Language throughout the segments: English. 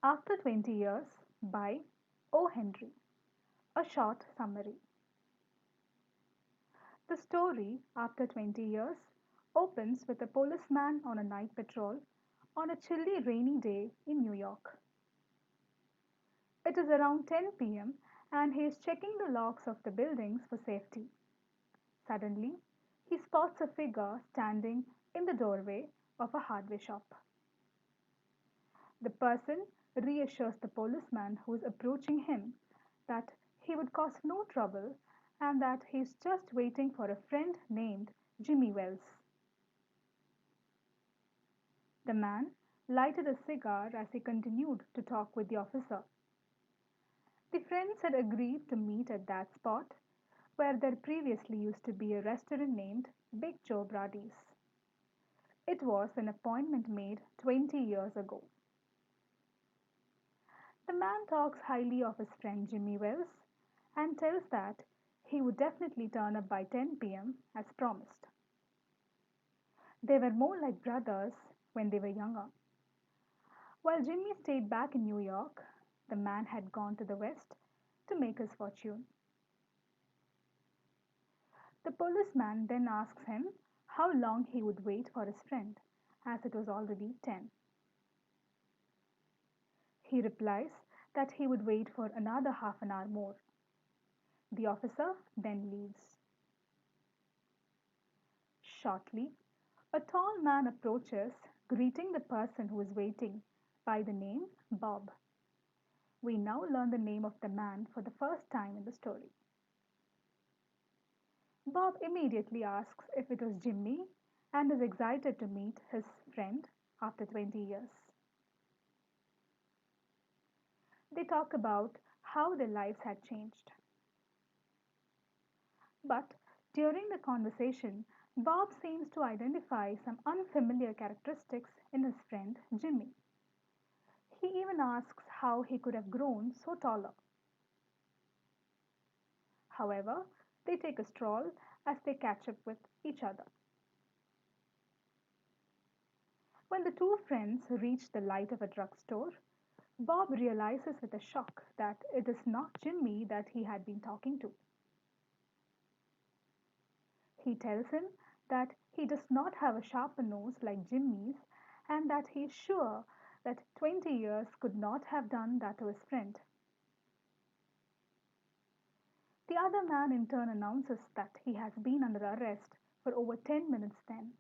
After 20 Years by O.Henry. A short summary. The story, After 20 Years, opens with a policeman on a night patrol on a chilly, rainy day in New York. It is around 10 p.m. and he is checking the locks of the buildings for safety. Suddenly, he spots a figure standing in the doorway of a hardware shop. The person reassures the policeman who is approaching him that he would cause no trouble and that he is just waiting for a friend named Jimmy Wells. The man lighted a cigar as he continued to talk with the officer. The friends had agreed to meet at that spot where there previously used to be a restaurant named Big Joe Brady's. It was an appointment made 20 years ago. The man talks highly of his friend Jimmy Wells and tells that he would definitely turn up by 10 p.m. as promised. They were more like brothers when they were younger. While Jimmy stayed back in New York, the man had gone to the West to make his fortune. The policeman then asks him how long he would wait for his friend, as it was already 10. He replies that he would wait for another half an hour more. The officer then leaves. Shortly, a tall man approaches, greeting the person who is waiting by the name Bob. We now learn the name of the man for the first time in the story. Bob immediately asks if it was Jimmy and is excited to meet his friend after 20 years. They talk about how their lives had changed. But during the conversation, Bob seems to identify some unfamiliar characteristics in his friend Jimmy. He even asks how he could have grown so taller. However, they take a stroll as they catch up with each other. When the two friends reach the light of a drugstore, Bob realizes with a shock that it is not Jimmy that he had been talking to. He tells him that he does not have a sharper nose like Jimmy's and that he is sure that 20 years could not have done that to his friend. The other man in turn announces that he has been under arrest for over 10 minutes then.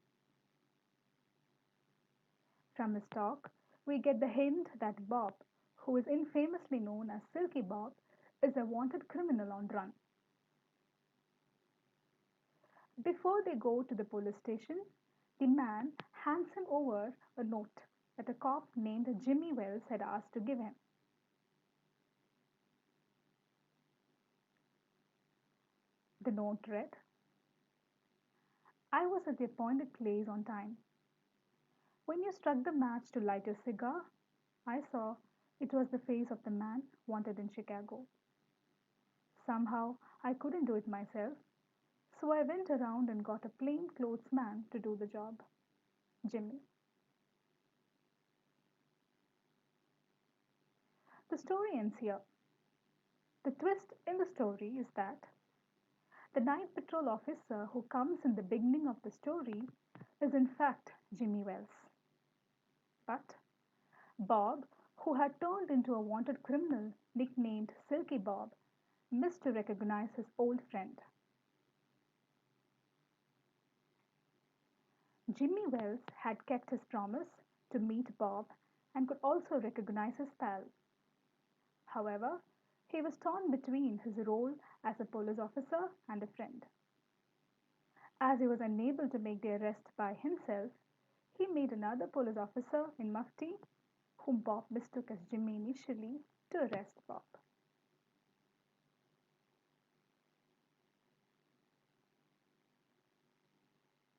From his talk, we get the hint that Bob, who is infamously known as Silky Bob, is a wanted criminal on run. Before they go to the police station, the man hands him over a note that a cop named Jimmy Wells had asked to give him. The note read, I was at the appointed place on time. When you struck the match to light your cigar, I saw it was the face of the man wanted in Chicago. Somehow I couldn't do it myself, so I went around and got a plain clothes man to do the job. Jimmy. The story ends here. The twist in the story is that the night patrol officer who comes in the beginning of the story is in fact Jimmy Wells. But Bob, who had turned into a wanted criminal nicknamed Silky Bob, missed to recognize his old friend. Jimmy Wells had kept his promise to meet Bob and could also recognize his pal. However, he was torn between his role as a police officer and a friend. As he was unable to make the arrest by himself, he made another police officer in mufti, whom Bob mistook as Jimmy initially, to arrest Bob.